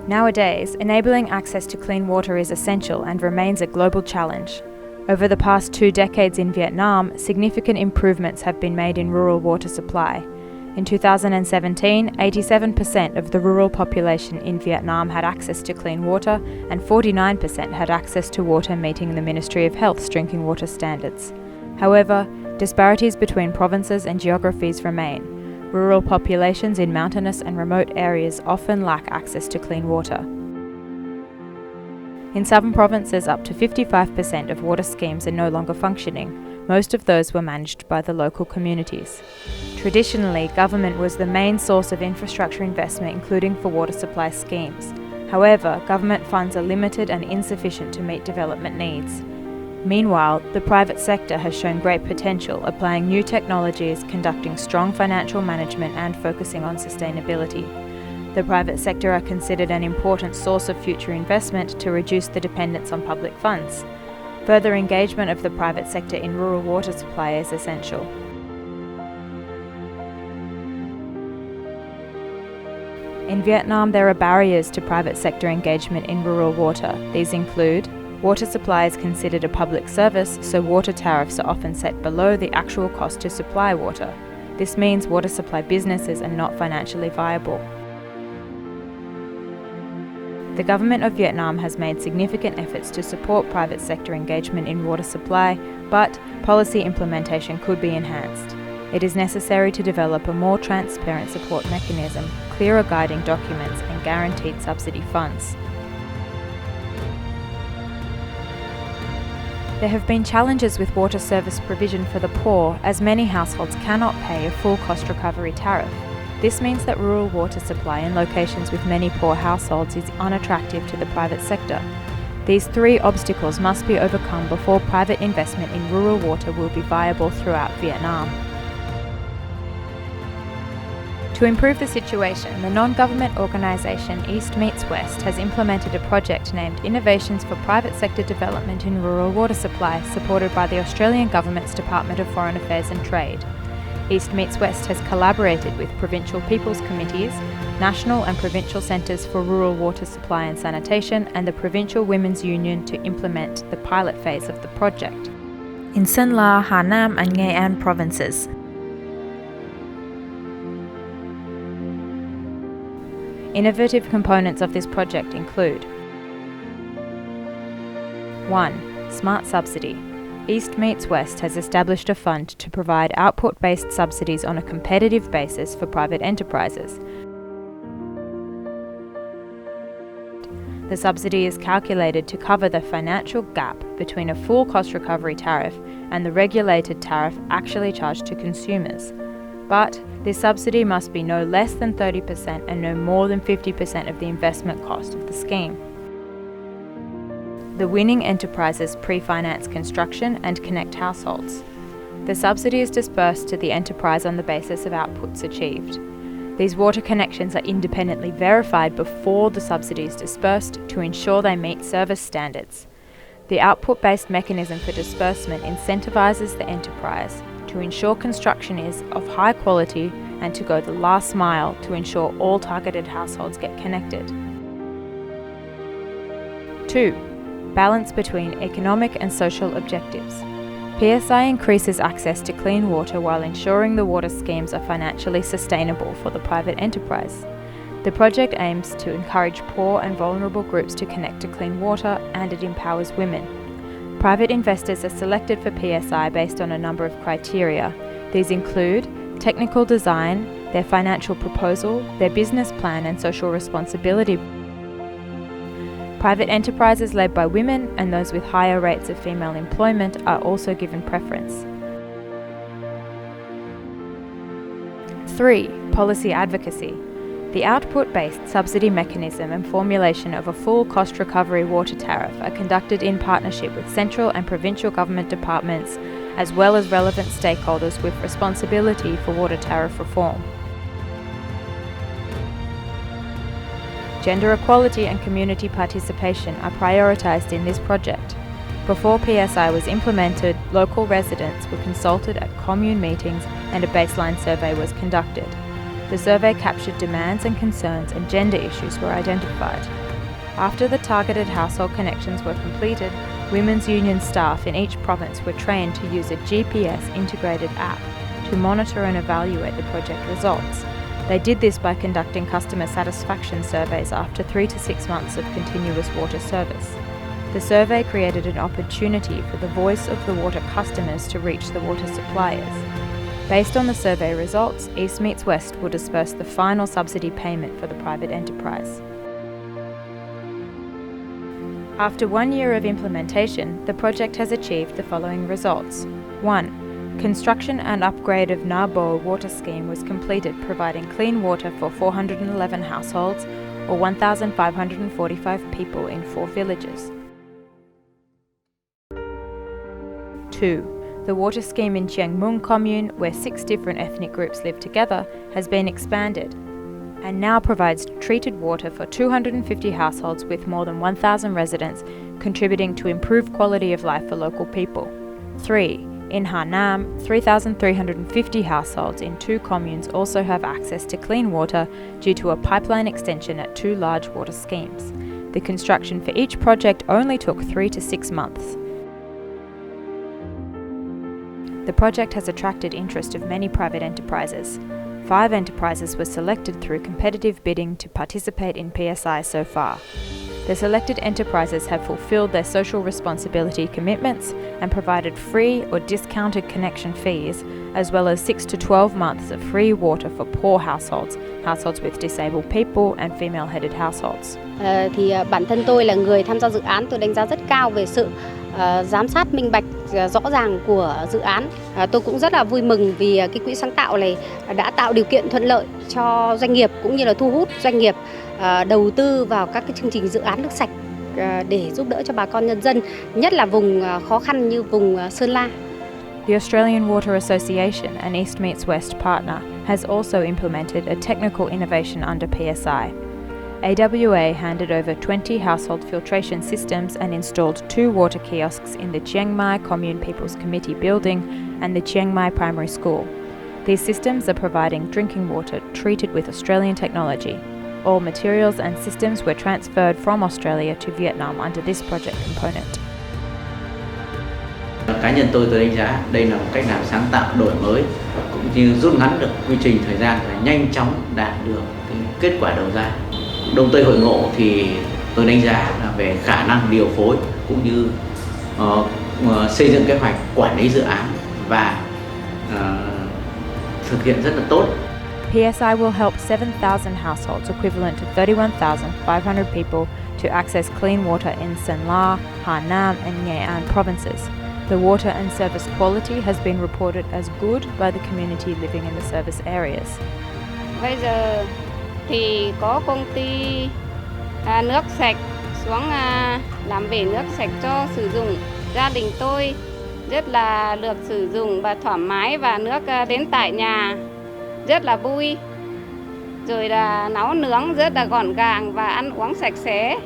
Nowadays, enabling access to clean water is essential and remains a global challenge. Over the past 2 decades in Vietnam, significant improvements have been made in rural water supply. In 2017, 87% of the rural population in Vietnam had access to clean water, and 49% had access to water meeting the Ministry of Health's drinking water standards. However, disparities between provinces and geographies remain. Rural populations in mountainous and remote areas often lack access to clean water. In some provinces, up to 55% of water schemes are no longer functioning. Most of those were managed by the local communities. Traditionally, government was the main source of infrastructure investment, including for water supply schemes. However, government funds are limited and insufficient to meet development needs. Meanwhile, the private sector has shown great potential, applying new technologies, conducting strong financial management and focusing on sustainability. The private sector are considered an important source of future investment to reduce the dependence on public funds. Further engagement of the private sector in rural water supply is essential. In Vietnam, there are barriers to private sector engagement in rural water. These include: water supply is considered a public service, so water tariffs are often set below the actual cost to supply water. This means water supply businesses are not financially viable. The government of Vietnam has made significant efforts to support private sector engagement in water supply, but policy implementation could be enhanced. It is necessary to develop a more transparent support mechanism, clearer guiding documents, and guaranteed subsidy funds. There have been challenges with water service provision for the poor, as many households cannot pay a full cost recovery tariff. This means that rural water supply in locations with many poor households is unattractive to the private sector. These 3 obstacles must be overcome before private investment in rural water will be viable throughout Vietnam. To improve the situation, the non-government organisation East Meets West has implemented a project named Innovations for Private Sector Development in Rural Water Supply, supported by the Australian Government's Department of Foreign Affairs and Trade. East Meets West has collaborated with provincial people's committees, National and Provincial Centers for Rural Water Supply and Sanitation, and the Provincial Women's Union to implement the pilot phase of the project in Sơn La, Hà Nam and Nghệ An provinces. Innovative components of this project include: 1. Smart subsidy. East Meets West has established a fund to provide output-based subsidies on a competitive basis for private enterprises. The subsidy is calculated to cover the financial gap between a full cost recovery tariff and the regulated tariff actually charged to consumers. But this subsidy must be no less than 30% and no more than 50% of the investment cost of the scheme. The winning enterprises pre-finance construction and connect households. The subsidy is dispersed to the enterprise on the basis of outputs achieved. These water connections are independently verified before the subsidy is dispersed to ensure they meet service standards. The output-based mechanism for disbursement incentivises the enterprise to ensure construction is of high quality and to go the last mile to ensure all targeted households get connected. 2. Balance between economic and social objectives. PSI increases access to clean water while ensuring the water schemes are financially sustainable for the private enterprise. The project aims to encourage poor and vulnerable groups to connect to clean water, and it empowers women. Private investors are selected for PSI based on a number of criteria. These include technical design, their financial proposal, their business plan and social responsibility. Private enterprises led by women and those with higher rates of female employment are also given preference. 3. Policy advocacy. The output-based subsidy mechanism and formulation of a full cost recovery water tariff are conducted in partnership with central and provincial government departments, as well as relevant stakeholders with responsibility for water tariff reform. Gender equality and community participation are prioritised in this project. Before PSI was implemented, local residents were consulted at commune meetings and a baseline survey was conducted. The survey captured demands and concerns, and gender issues were identified. After the targeted household connections were completed, women's union staff in each province were trained to use a GPS integrated app to monitor and evaluate the project results. They did this by conducting customer satisfaction surveys after 3 to 6 months of continuous water service. The survey created an opportunity for the voice of the water customers to reach the water suppliers. Based on the survey results, East meets West will disperse the final subsidy payment for the private enterprise. After 1 year of implementation, the project has achieved the following results. 1. Construction and upgrade of Nabo water scheme was completed, providing clean water for 411 households or 1,545 people in 4 villages. 2. The water scheme in Chiangmung commune, where 6 different ethnic groups live together, has been expanded and now provides treated water for 250 households with more than 1,000 residents, contributing to improved quality of life for local people. 3. In Hanam, 3,350 households in 2 communes also have access to clean water due to a pipeline extension at 2 large water schemes. The construction for each project only took 3 to 6 months. The project has attracted interest of many private enterprises. 5 enterprises were selected through competitive bidding to participate in PSI so far. The selected enterprises have fulfilled their social responsibility commitments and provided free or discounted connection fees, as well as 6 to 12 months of free water for poor households, households with disabled people and female-headed households. Bản thân tôi là người tham gia dự án, tôi đánh giá rất cao về sự giám sát minh bạch rõ ràng của dự án. Tôi cũng rất là vui mừng vì cái quỹ sáng tạo này đã tạo điều kiện thuận lợi cho doanh nghiệp cũng như là thu hút doanh nghiệp đầu tư vào các cái chương trình dự án nước sạch để giúp đỡ cho bà con nhân dân, nhất là vùng khó khăn như vùng Sơn La. The Australian Water Association, an East meets West partner, has also implemented a technical innovation under PSI. AWA handed over 20 household filtration systems and installed 2 water kiosks in the Chiang Mai Commune People's Committee building and the Chiang Mai Primary School. These systems are providing drinking water treated with Australian technology. All materials and systems were transferred from Australia to Vietnam under this project component. Cá nhân tôi đánh giá đây là một cách làm sáng tạo, đổi mới cũng như rút ngắn được quy trình thời gian và nhanh chóng đạt được cái kết quả đầu ra. Đông Tây hội ngộ thì tôi đánh giá là về khả năng điều phối cũng như xây dựng kế hoạch quản lý dự án và thực hiện rất là tốt. PSI will help 7,000 households, equivalent to 31,500 people, to access clean water in Sơn La, Hà Nam and Nghệ An provinces. The water and service quality has been reported as good by the community living in the service areas. Bây giờ thì có công ty nước sạch xuống làm về nước sạch cho sử dụng. Gia đình tôi rất là được sử dụng và thoải mái, và nước đến tại nhà rất là vui. Rồi là nấu nướng rất là gọn gàng và ăn uống sạch sẽ.